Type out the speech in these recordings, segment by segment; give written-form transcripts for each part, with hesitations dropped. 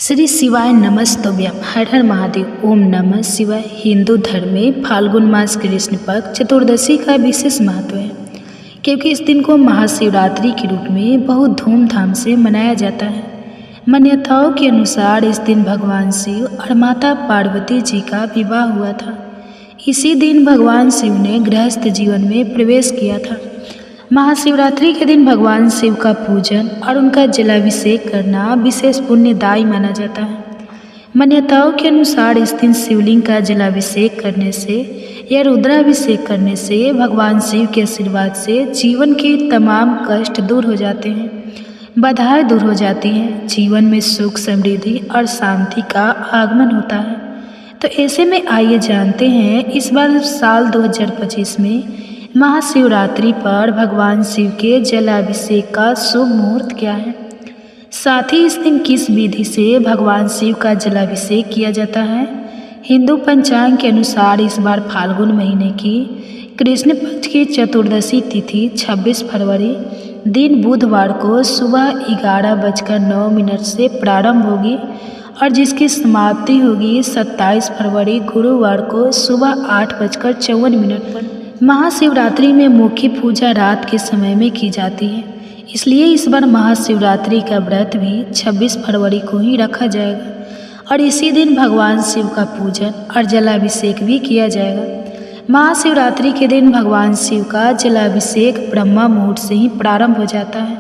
श्री शिवाय नमस्तुभ्यम। हर हर महादेव। ओम नमः शिवाय। हिंदू धर्म में फाल्गुन मास कृष्ण पक्ष चतुर्दशी का विशेष महत्व है, क्योंकि इस दिन को महाशिवरात्रि के रूप में बहुत धूमधाम से मनाया जाता है। मान्यताओं के अनुसार इस दिन भगवान शिव और माता पार्वती जी का विवाह हुआ था। इसी दिन भगवान शिव ने गृहस्थ जीवन में प्रवेश किया था। महाशिवरात्रि के दिन भगवान शिव का पूजन और उनका जलाभिषेक करना विशेष पुण्यदायी माना जाता है। मान्यताओं के अनुसार इस दिन शिवलिंग का जलाभिषेक करने से या रुद्राभिषेक करने से भगवान शिव के आशीर्वाद से जीवन के तमाम कष्ट दूर हो जाते हैं, बाधाएं दूर हो जाती हैं, जीवन में सुख समृद्धि और शांति का आगमन होता है। तो ऐसे में आइए जानते हैं इस बार साल 2025 में महाशिवरात्रि पर भगवान शिव के जलाभिषेक का शुभ मुहूर्त क्या है, साथ ही इस दिन किस विधि से भगवान शिव का जलाभिषेक किया जाता है। हिंदू पंचांग के अनुसार इस बार फाल्गुन महीने की कृष्ण पक्ष की चतुर्दशी तिथि 26 फरवरी दिन बुधवार को सुबह 11:09 से प्रारंभ होगी और जिसकी समाप्ति होगी 27 फरवरी गुरुवार को सुबह 8:54 पर। महाशिवरात्रि में मुख्य पूजा रात के समय में की जाती है, इसलिए इस बार महाशिवरात्रि का व्रत भी 26 फरवरी को ही रखा जाएगा और इसी दिन भगवान शिव का पूजन और जलाभिषेक भी किया जाएगा। महाशिवरात्रि के दिन भगवान शिव का जलाभिषेक ब्रह्मा मुहूर्त से ही प्रारंभ हो जाता है।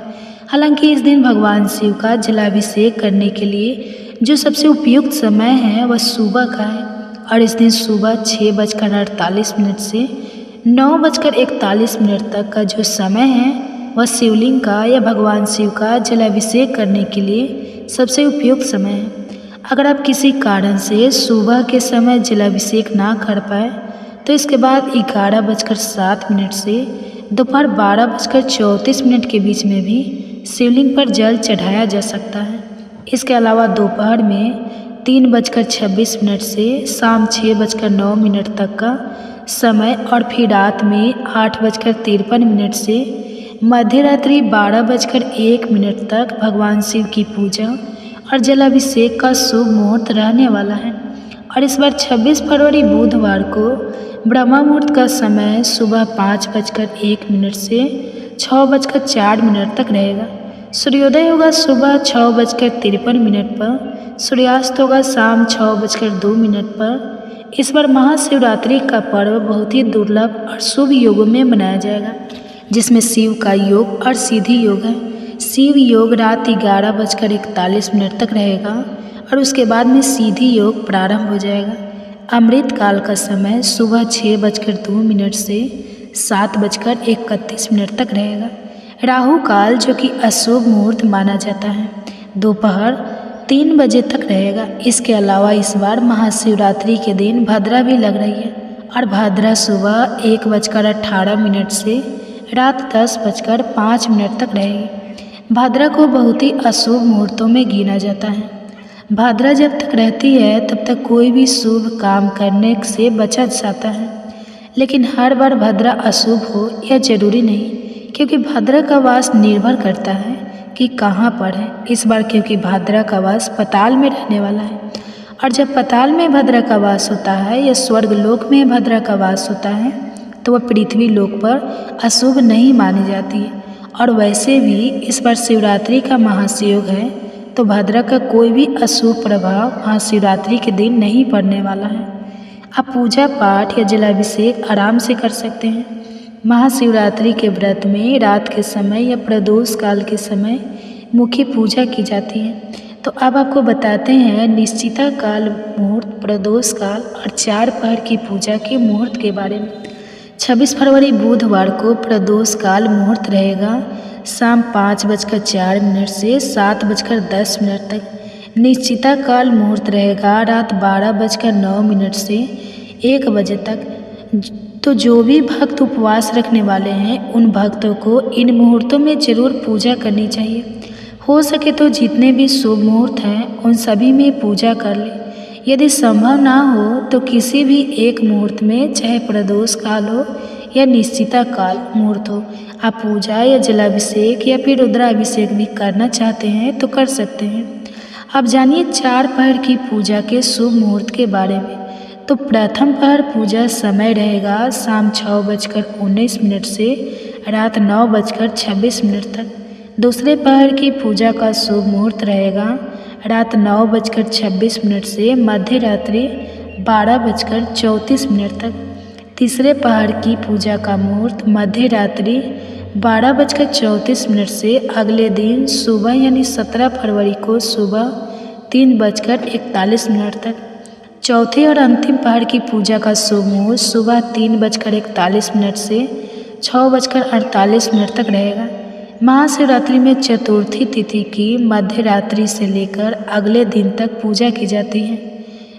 हालांकि इस दिन भगवान शिव का जलाभिषेक करने के लिए जो सबसे उपयुक्त समय है वह सुबह का है और इस दिन सुबह 6:48 से 9:41 तक का जो समय है वह शिवलिंग का या भगवान शिव का जलाभिषेक करने के लिए सबसे उपयुक्त समय है। अगर आप किसी कारण से सुबह के समय जलाभिषेक ना कर पाए तो इसके बाद 11:07 से दोपहर 12:34 के बीच में भी शिवलिंग पर जल चढ़ाया जा सकता है। इसके अलावा दोपहर में 3:26 से शाम 6:09 तक का समय और फिर रात में 8:53 से मध्य रात्रि 12:01 तक भगवान शिव की पूजा और जलाभिषेक का शुभ मुहूर्त रहने वाला है। और इस बार 26 फरवरी बुधवार को ब्रह्मा मुहूर्त का समय सुबह 5:01 से 6:04 तक रहेगा। सूर्योदय होगा सुबह 6:53 पर, सूर्यास्त होगा शाम 6:02 पर। इस बार महाशिवरात्रि का पर्व बहुत ही दुर्लभ और शुभ योगों में मनाया जाएगा, जिसमें शिव का योग और सिद्धि योग है। शिव योग रात 11:41 तक रहेगा और उसके बाद में सिद्धि योग प्रारंभ हो जाएगा। अमृत काल का समय सुबह 6:02 से 7:31 तक रहेगा। राहु काल जो कि अशुभ मुहूर्त माना जाता है दोपहर 3 बजे तक रहेगा। इसके अलावा इस बार महाशिवरात्रि के दिन भद्रा भी लग रही है और भद्रा सुबह 1:18 से रात 10:05 तक रहेगी। भद्रा को बहुत ही अशुभ मुहूर्तों में गिना जाता है। भद्रा जब तक रहती है तब तक कोई भी शुभ काम करने से बचा जाता है, लेकिन हर बार भद्रा अशुभ हो यह जरूरी नहीं, क्योंकि भद्रा का वास निर्भर करता है कि कहाँ पर है। इस बार क्योंकि भद्रा का वास पाताल में रहने वाला है और जब पाताल में भद्रा का वास होता है या स्वर्ग लोक में भद्रा का वास होता है तो वह पृथ्वी लोक पर अशुभ नहीं मानी जाती है। और वैसे भी इस बार शिवरात्रि का महाशिवयोग है तो भद्रा का कोई भी अशुभ प्रभाव महाशिवरात्रि के दिन नहीं पड़ने वाला है। आप पूजा पाठ या जलाभिषेक आराम से कर सकते हैं। महाशिवरात्रि के व्रत में रात के समय या प्रदोष काल के समय मुख्य पूजा की जाती है। तो अब आपको बताते हैं निश्चिता काल मुहूर्त, प्रदोष काल और 4 पहर की पूजा के मुहूर्त के बारे में। 26 फरवरी बुधवार को प्रदोष काल मुहूर्त रहेगा शाम 5:04 से 7:10 तक। निश्चिता काल मुहूर्त रहेगा रात 12:09 से 1 बजे तक। तो जो भी भक्त उपवास रखने वाले हैं उन भक्तों को इन मुहूर्तों में जरूर पूजा करनी चाहिए। हो सके तो जितने भी शुभ मुहूर्त हैं उन सभी में पूजा कर ले। यदि संभव ना हो तो किसी भी एक मुहूर्त में, चाहे प्रदोष काल हो या निश्चिता काल मुहूर्त हो, आप पूजा या जलाभिषेक या फिर रुद्राभिषेक भी करना चाहते हैं तो कर सकते हैं। अब जानिए 4 पहर की पूजा के शुभ मुहूर्त के बारे में। तो प्रथम पहर पूजा समय रहेगा शाम 6:19 से रात 9:26 तक। दूसरे पहर की पूजा का शुभ मुहूर्त रहेगा रात 9:26 से मध्य रात्रि 12:34 तक। तीसरे पहर की पूजा का मुहूर्त मध्य रात्रि 12:34 से अगले दिन सुबह यानी 17 फरवरी को सुबह 3:41 तक। चौथे और अंतिम पहर की पूजा का शुभ मुहूर्त सुबह 3:41 से 6:48 तक रहेगा। महाशिवरात्रि में चतुर्थी तिथि की मध्य रात्रि से लेकर अगले दिन तक पूजा की जाती है।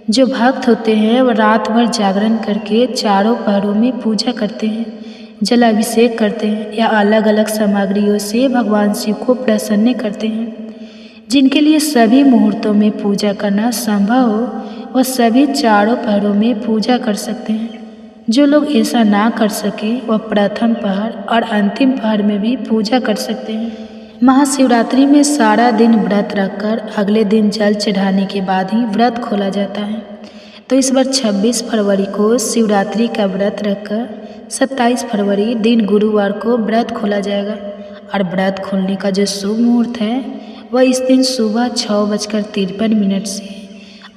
जो भक्त होते हैं वह रात भर जागरण करके चारों पहरों में पूजा करते हैं, जलाभिषेक करते हैं या अलग अलग सामग्रियों से भगवान शिव को प्रसन्न करते हैं। जिनके लिए सभी मुहूर्तों में पूजा करना संभव हो वह सभी चारों पहरों में पूजा कर सकते हैं। जो लोग ऐसा ना कर सके वह प्रथम पहर और अंतिम पहर में भी पूजा कर सकते हैं। महाशिवरात्रि में सारा दिन व्रत रखकर अगले दिन जल चढ़ाने के बाद ही व्रत खोला जाता है। तो इस बार 26 फरवरी को शिवरात्रि का व्रत रखकर 27 फरवरी दिन गुरुवार को व्रत खोला जाएगा और व्रत खोलने का जो शुभ मुहूर्त है वह इस दिन सुबह 6:53 से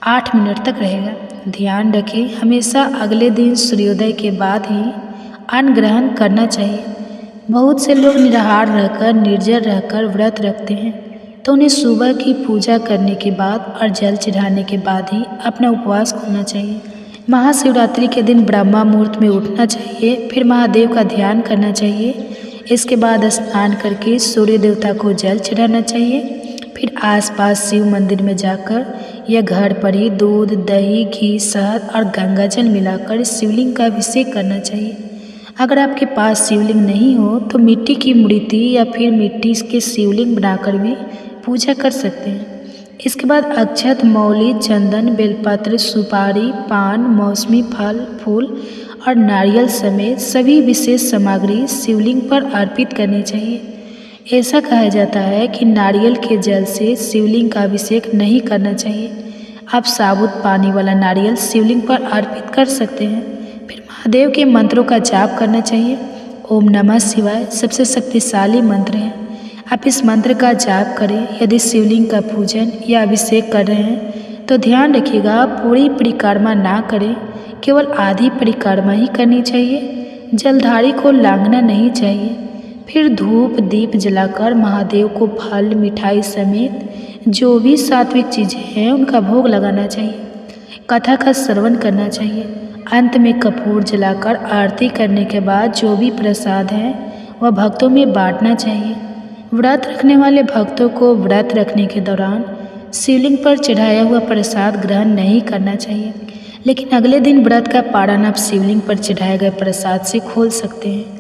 8 तक रहेगा। ध्यान रखें, हमेशा अगले दिन सूर्योदय के बाद ही अन्न ग्रहण करना चाहिए। बहुत से लोग निराहार रहकर निर्जल रहकर व्रत रखते हैं, तो उन्हें सुबह की पूजा करने के बाद और जल चढ़ाने के बाद ही अपना उपवास खोलना चाहिए। महाशिवरात्रि के दिन ब्रह्मा मुहूर्त में उठना चाहिए, फिर महादेव का ध्यान करना चाहिए। इसके बाद स्नान करके सूर्य देवता को जल चढ़ाना चाहिए। फिर आसपास शिव मंदिर में जाकर या घर पर ही दूध, दही, घी, शहद और गंगाजल मिलाकर शिवलिंग का अभिषेक करना चाहिए। अगर आपके पास शिवलिंग नहीं हो तो मिट्टी की मूर्ति या फिर मिट्टी के शिवलिंग बनाकर भी पूजा कर सकते हैं। इसके बाद अक्षत, मौली, चंदन, बेलपत्र, सुपारी, पान, मौसमी फल, फूल और नारियल समेत सभी विशेष सामग्री शिवलिंग पर अर्पित करनी चाहिए। ऐसा कहा जाता है कि नारियल के जल से शिवलिंग का अभिषेक नहीं करना चाहिए। आप साबुत पानी वाला नारियल शिवलिंग पर अर्पित कर सकते हैं। फिर महादेव के मंत्रों का जाप करना चाहिए। ओम नमः शिवाय सबसे शक्तिशाली मंत्र है। आप इस मंत्र का जाप करें। यदि शिवलिंग का पूजन या अभिषेक कर रहे हैं तो ध्यान रखिएगा पूरी परिक्रमा ना करें, केवल आधी परिक्रमा ही करनी चाहिए। जलधारी को लांघना नहीं चाहिए। फिर धूप दीप जलाकर महादेव को फल, मिठाई समेत जो भी सात्विक चीज़ें हैं उनका भोग लगाना चाहिए। कथा का श्रवण करना चाहिए। अंत में कपूर जलाकर आरती करने के बाद जो भी प्रसाद है वह भक्तों में बांटना चाहिए। व्रत रखने वाले भक्तों को व्रत रखने के दौरान शिवलिंग पर चढ़ाया हुआ प्रसाद ग्रहण नहीं करना चाहिए, लेकिन अगले दिन व्रत का पारण आप शिवलिंग पर चढ़ाए गए प्रसाद से खोल सकते हैं।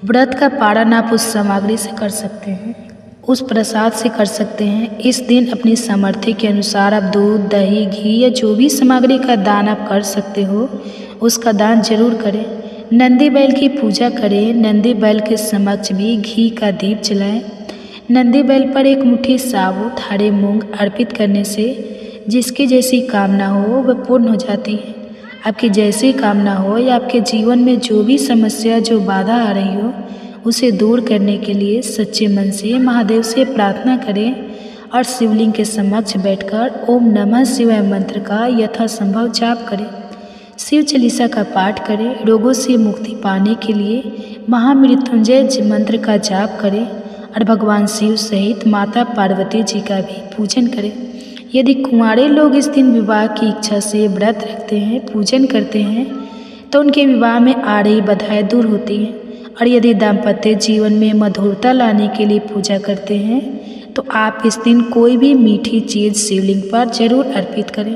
व्रत का पारण आप उस सामग्री से कर सकते हैं, उस प्रसाद से कर सकते हैं। इस दिन अपनी सामर्थ्य के अनुसार आप दूध, दही, घी या जो भी सामग्री का दान आप कर सकते हो उसका दान जरूर करें। नंदी बैल की पूजा करें। नंदी बैल के समक्ष भी घी का दीप जलाएं। नंदी बैल पर एक मुट्ठी साबुत हरे मूंग अर्पित करने से जिसकी जैसी कामना हो वह पूर्ण हो जाती है। आपकी जैसी कामना हो या आपके जीवन में जो भी समस्या, जो बाधा आ रही हो उसे दूर करने के लिए सच्चे मन से महादेव से प्रार्थना करें और शिवलिंग के समक्ष बैठकर ओम नमः शिवाय मंत्र का यथासंभव जाप करें। शिव चालीसा का पाठ करें। रोगों से मुक्ति पाने के लिए महामृत्युंजय मंत्र का जाप करें और भगवान शिव सहित माता पार्वती जी का भी पूजन करें। यदि कुंवारे लोग इस दिन विवाह की इच्छा से व्रत रखते हैं, पूजन करते हैं तो उनके विवाह में आ रही बाधाएं दूर होती हैं। और यदि दाम्पत्य जीवन में मधुरता लाने के लिए पूजा करते हैं तो आप इस दिन कोई भी मीठी चीज़ शिवलिंग पर जरूर अर्पित करें।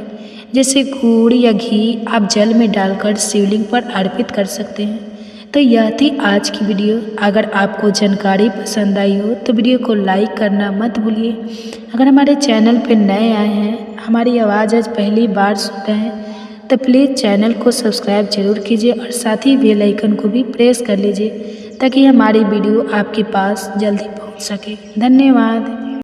जैसे गुड़ या घी आप जल में डालकर शिवलिंग पर अर्पित कर सकते हैं। तो यह थी आज की वीडियो। अगर आपको जानकारी पसंद आई हो तो वीडियो को लाइक करना मत भूलिए। अगर हमारे चैनल पर नए आए हैं, हमारी आवाज़ आज पहली बार सुन रहे हैं तो प्लीज़ चैनल को सब्सक्राइब जरूर कीजिए और साथ ही बेल आइकन को भी प्रेस कर लीजिए ताकि हमारी वीडियो आपके पास जल्दी पहुंच सके। धन्यवाद।